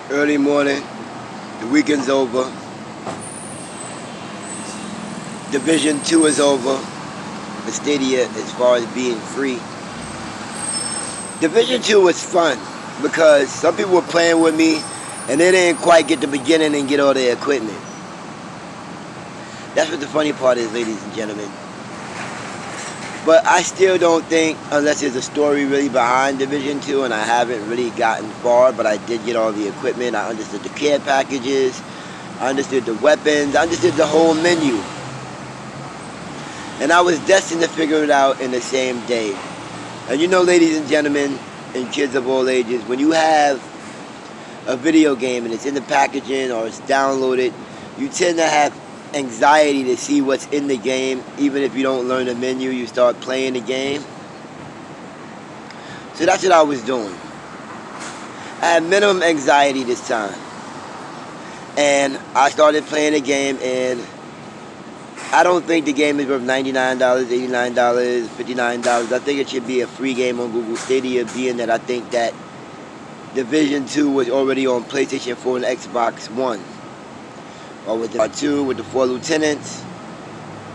Early morning, the weekend's over. Division 2 is over. The stadia as far as being free. Division 2 was fun because some people were playing with me and they didn't quite get the beginning and get all their equipment. That's what the funny part is, ladies and gentlemen. But I still don't think, unless there's a story really behind Division 2, and I haven't really gotten far, but I did get all the equipment. I understood the care packages. I understood the weapons. I understood the whole menu. And I was destined to figure it out in the same day. And you know, ladies and gentlemen, and kids of all ages, when you have a video game and it's in the packaging or it's downloaded, you tend to have anxiety to see what's in the game. Even if you don't learn the menu, you start playing the game. So that's what I was doing. I had minimum anxiety this time, and I started playing the game, and I don't think the game is worth $99, $89, $59. I think it should be a free game on Google Stadia, being that I think that Division 2 was already on PlayStation 4 and Xbox One. Or with the Part 2 with the 4 lieutenants.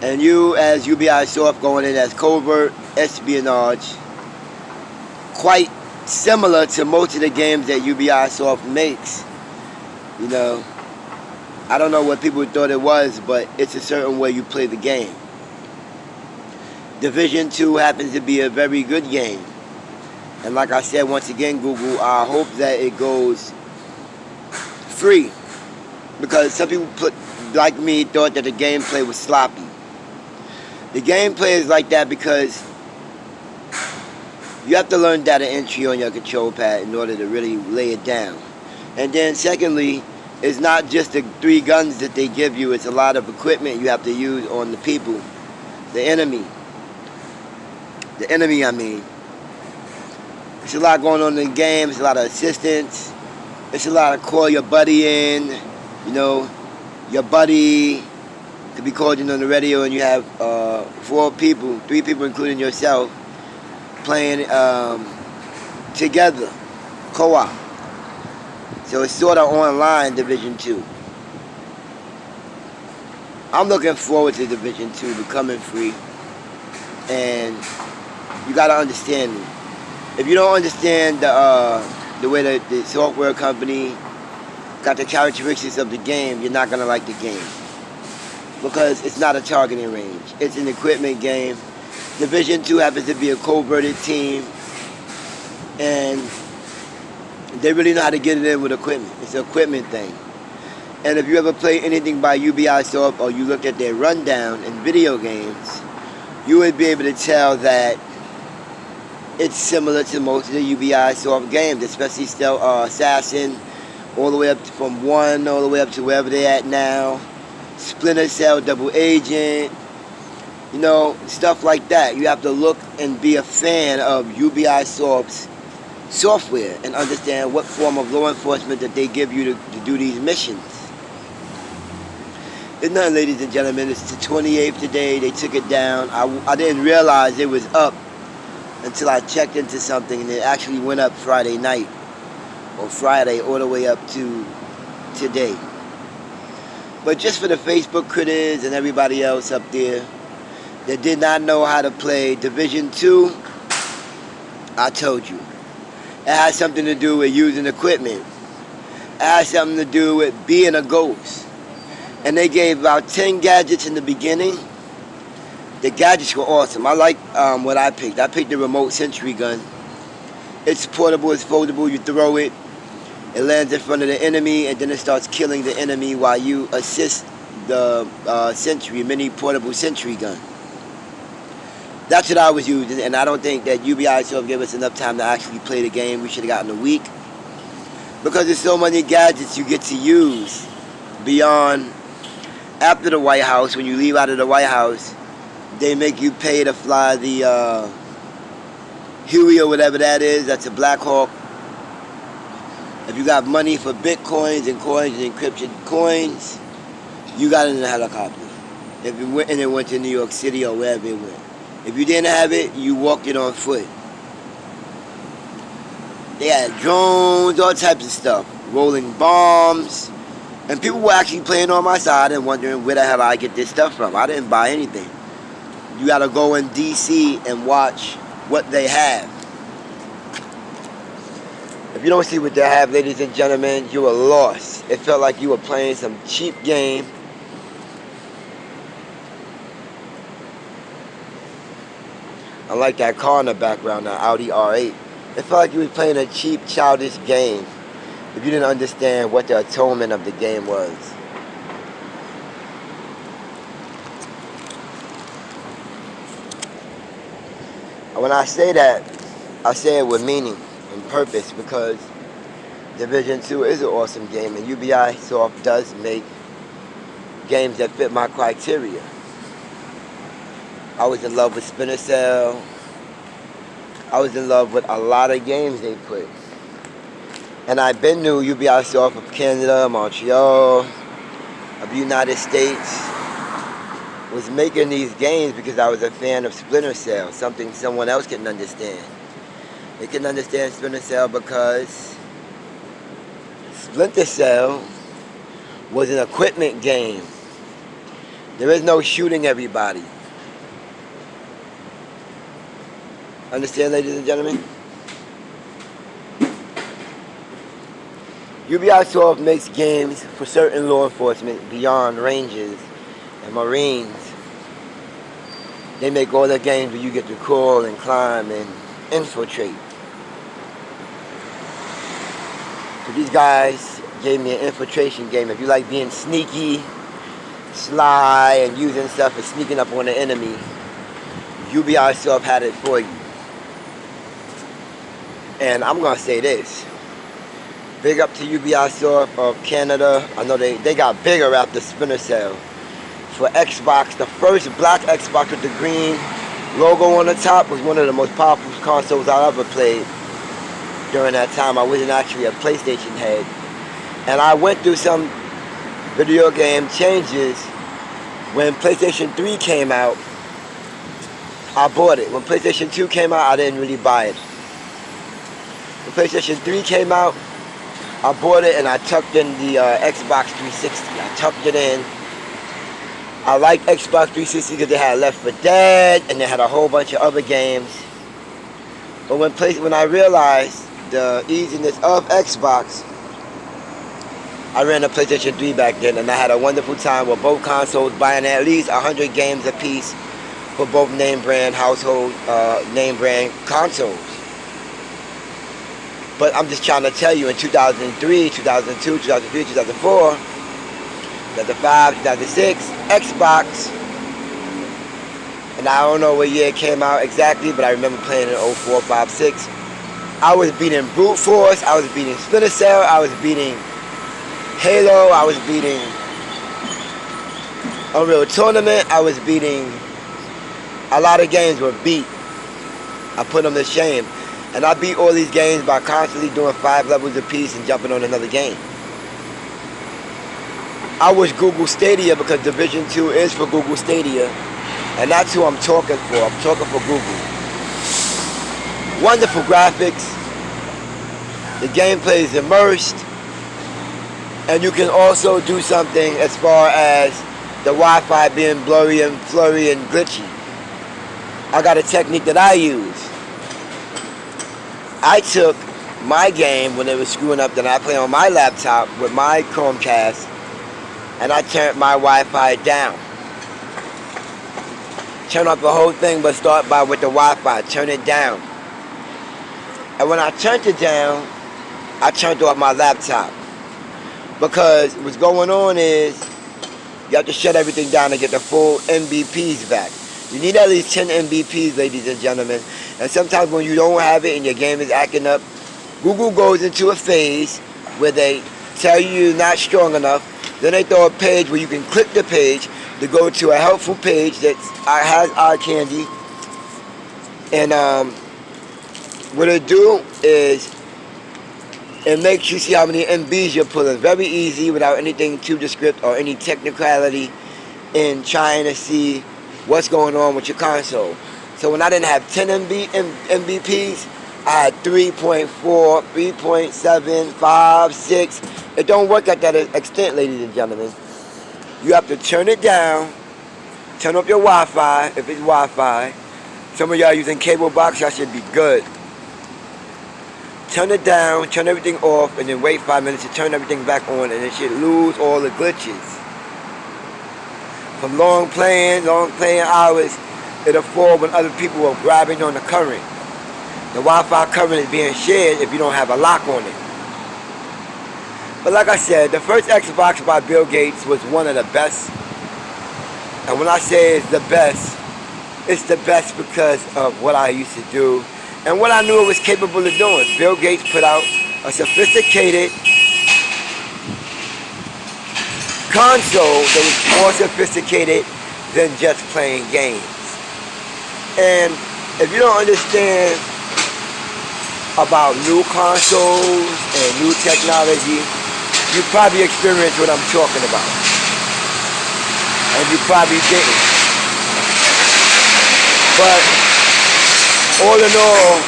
And you as Ubisoft going in as covert, espionage. Quite similar to most of the games that Ubisoft makes. You know, I don't know what people thought it was, but it's a certain way you play the game. Division 2 happens to be a very good game. And like I said, once again, Google, I hope that it goes free. Because some people, like me, thought that the gameplay was sloppy. The gameplay is like that because you have to learn data entry on your control pad in order to really lay it down. And then secondly, it's not just the 3 guns that they give you, it's a lot of equipment you have to use on the people. The enemy. I mean. It's a lot going on in the game, it's a lot of assistance. It's a lot of call your buddy in. You know, your buddy could be called in on the radio and you have 3 people including yourself, playing together, co-op. So it's sort of online, Division 2. I'm looking forward to Division 2 becoming free. And you got to understand me. If you don't understand the way that the software company got the characteristics of the game, you're not going to like the game. Because it's not a targeting range. It's an equipment game. Division 2 happens to be a coverted team. And they really know how to get it in with equipment. It's an equipment thing. And if you ever play anything by Ubisoft or you looked at their rundown in video games, you would be able to tell that it's similar to most of the Ubisoft games, especially Assassin, all the way up from 1 all the way up to wherever they're at now. Splinter Cell, Double Agent, you know, stuff like that. You have to look and be a fan of Ubisoft's software and understand what form of law enforcement that they give you to do these missions. It's nothing, ladies and gentlemen. It's the 28th today. They took it down. I didn't realize it was up until I checked into something, and it actually went up Friday night. Or Friday all the way up to today. But just for the Facebook critters and everybody else up there that did not know how to play Division 2, I told you. It has something to do with using equipment. It has something to do with being a ghost. And they gave about 10 gadgets in the beginning. The gadgets were awesome. I like what I picked. I picked the remote sentry gun. It's portable, it's foldable, you throw it. It lands in front of the enemy, and then it starts killing the enemy while you assist the mini portable sentry gun. That's what I was using, and I don't think that Ubisoft gave us enough time to actually play the game. We should have gotten a week. Because there's so many gadgets you get to use beyond after the White House. When you leave out of the White House, they make you pay to fly the Huey or whatever that is. That's a Black Hawk. If you got money for bitcoins and coins and encrypted coins, you got it in a helicopter. If it went and it went to New York City or wherever it went. If you didn't have it, you walked it on foot. They had drones, all types of stuff. rolling bombs. And people were actually playing on my side and wondering where the hell I get this stuff from. I didn't buy anything. You gotta go in DC and watch what they have. If you don't see what they have, ladies and gentlemen, you are lost. It felt like you were playing some cheap game. I like that car in the background, that Audi R8. It felt like you were playing a cheap, childish game if you didn't understand what the atonement of the game was. When I say that, I say it with meaning and purpose, because Division 2 is an awesome game, and UBI Soft does make games that fit my criteria. I was in love with Splinter Cell. I was in love with a lot of games they put. And I've been to UBI Soft of Canada, Montreal, of the United States. Was making these games because I was a fan of Splinter Cell, something someone else couldn't understand. They couldn't understand Splinter Cell because Splinter Cell was an equipment game. There is no shooting everybody. Understand, ladies and gentlemen? UBI Soft makes games for certain law enforcement beyond Rangers and Marines. They make all the games where you get to crawl and climb and infiltrate. So these guys gave me an infiltration game. If you like being sneaky, sly, and using stuff and sneaking up on the enemy, UBI Soft had it for you. And I'm going to say this. Big up to UBI Soft of Canada. I know they got bigger after Splinter Cell. For Xbox, the first black Xbox with the green logo on the top was one of the most powerful consoles I ever played. During that time, I wasn't actually a PlayStation head. And I went through some video game changes. When PlayStation 3 came out, I bought it. When PlayStation 2 came out, I didn't really buy it. When PlayStation 3 came out, I bought it and I tucked in the Xbox 360. I tucked it in. I liked Xbox 360 because they had Left 4 Dead and they had a whole bunch of other games. But when I realized the easiness of Xbox, I ran a PlayStation 3 back then, and I had a wonderful time with both consoles, buying at least 100 games a piece for both name brand household, name brand consoles. But I'm just trying to tell you, in 2003, 2002, 2003, 2004, 2005, 2006, Xbox, and I don't know what year it came out exactly, but I remember playing it in 04, 05, 06. I was beating Brute Force, I was beating Splinter Cell, I was beating Halo, I was beating Unreal Tournament, I was beating a lot of games were beat. I put them to shame. And I beat all these games by constantly doing 5 levels apiece and jumping on another game. I was Google Stadia because Division 2 is for Google Stadia. And that's who I'm talking for. I'm talking for Google. Wonderful graphics. The gameplay is immersed. And you can also do something as far as the Wi-Fi being blurry and flurry and glitchy. I got a technique that I use. I took my game when it was screwing up that I play on my laptop with my Chromecast, and I turned my Wi-Fi down. Turn off the whole thing, but start with the Wi-Fi. Turn it down. And when I turned it down, I turned off my laptop. Because what's going on is you have to shut everything down to get the full MBPs back. You need at least 10 MBPs, ladies and gentlemen. And sometimes when you don't have it and your game is acting up, Google goes into a phase where they tell you you're not strong enough. Then they throw a page where you can click the page to go to a helpful page that has eye candy. And what it do is it makes you see how many MBs you're pulling. Very easy, without anything to the script or any technicality in trying to see what's going on with your console. So when I didn't have 10 MBPs, I had 3.4, 3.7, 5, 6. It don't work at that extent, ladies and gentlemen. You have to turn it down, turn up your Wi-Fi if it's Wi-Fi. Some of y'all using cable box, y'all should be good. Turn it down, turn everything off, and then wait 5 minutes to turn everything back on, and it should lose all the glitches. From long playing hours, it'll fall when other people are grabbing on the current. The Wi-Fi current is being shared if you don't have a lock on it. But like I said, the first Xbox by Bill Gates was one of the best. And when I say it's the best because of what I used to do and what I knew it was capable of doing. Bill Gates put out a sophisticated console that was more sophisticated than just playing games. And if you don't understand about new consoles and new technology, you probably experienced what I'm talking about. And you probably didn't. But all in all,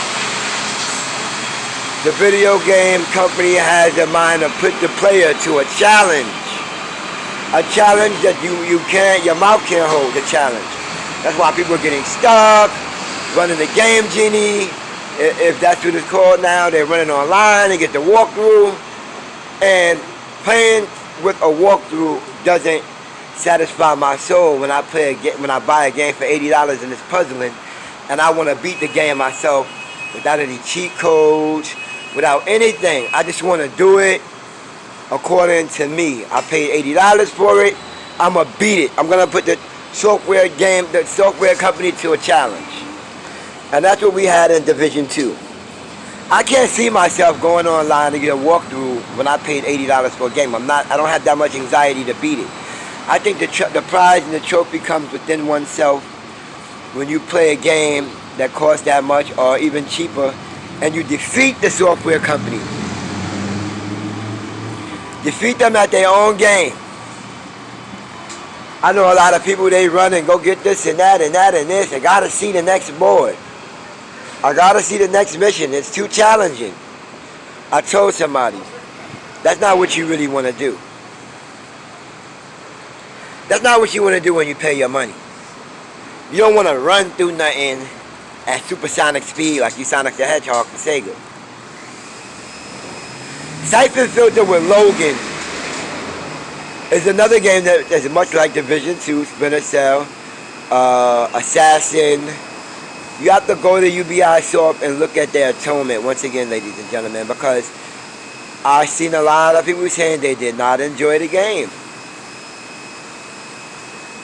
the video game company has in mind to put the player to a challenge. A challenge that your mouth can't hold, the challenge. That's why people are getting stuck, running the game genie. If that's what it's called now, they're running online, they get the walkthrough. And playing with a walkthrough doesn't satisfy my soul when I buy a game for $80 and it's puzzling, and I want to beat the game myself without any cheat codes, without anything. I just want to do it according to me. I paid $80 for it. I'm gonna beat it. I'm gonna put the software company to a challenge, and that's what we had in Division 2. I can't see myself going online to get a walkthrough when I paid $80 for a game. I don't have that much anxiety to beat it. I think the prize and the trophy comes within oneself when you play a game that costs that much or even cheaper and you defeat the software company. Defeat them at their own game. I know a lot of people, they run and go get this and that and that and this. I gotta see the next board. I gotta see the next mission. It's too challenging. I told somebody, that's not what you really want to do. That's not what you want to do when you pay your money. You don't want to run through nothing at supersonic speed like you Sonic the Hedgehog for Sega. Siphon Filter with Logan is another game that is much like Division 2, Splinter Cell, Assassin. You have to go to UBI Soft and look at their atonement once again, ladies and gentlemen, because I've seen a lot of people saying they did not enjoy the game.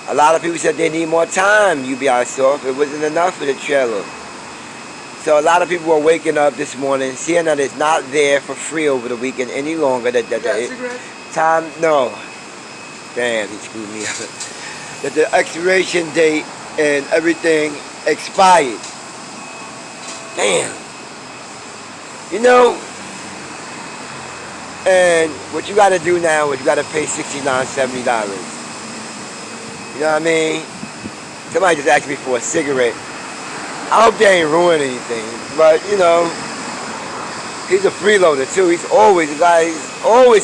A lot of people said they need more time, UBI Soft. It wasn't enough for the trailer. So a lot of people are waking up this morning, seeing that it's not there for free over the weekend any longer. No. Damn, he screwed me up. That the expiration date and everything expired. Damn. You know, and what you gotta do now is you gotta pay $69, $70. You know what I mean? Somebody just asked me for a cigarette. I hope they ain't ruin anything, but you know, he's a freeloader too. He's always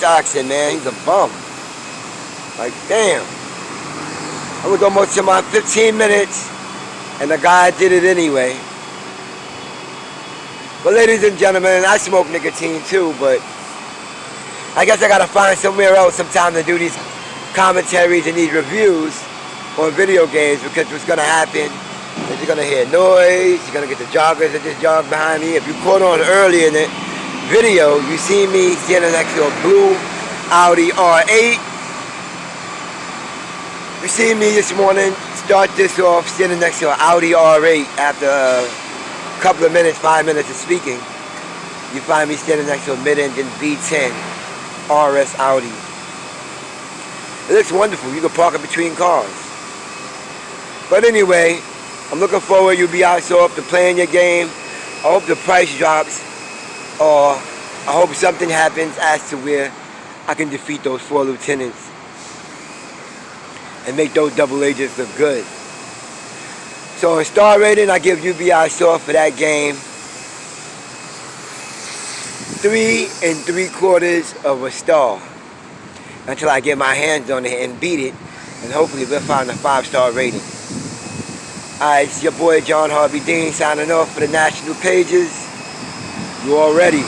asking, man. He's a bum. Like, damn. I was almost to my 15 minutes, and the guy did it anyway. But ladies and gentlemen, I smoke nicotine too, but I guess I gotta find somewhere else sometime to do these commentaries and these reviews on video games, because what's gonna happen is you're gonna hear noise, you're gonna get the joggers that just jog behind me. If you caught on early in the video, you see me standing next to a blue Audi R8. You see me this morning start this off standing next to an Audi R8 after a couple of minutes, 5 minutes of speaking. You find me standing next to a mid-engine V10 RS Audi. It looks wonderful. You can park it between cars. But anyway, I'm looking forward, UBI Soft, to playing your game. I hope the price drops, or I hope something happens as to where I can defeat those 4 lieutenants and make those double agents look good. So in star rating, I give UBI Soft for that game 3 3/4 of a star until I get my hands on it and beat it, and hopefully we'll find a 5-star rating. Alright, it's your boy John Harvey Dean signing off for the national pages. You all ready?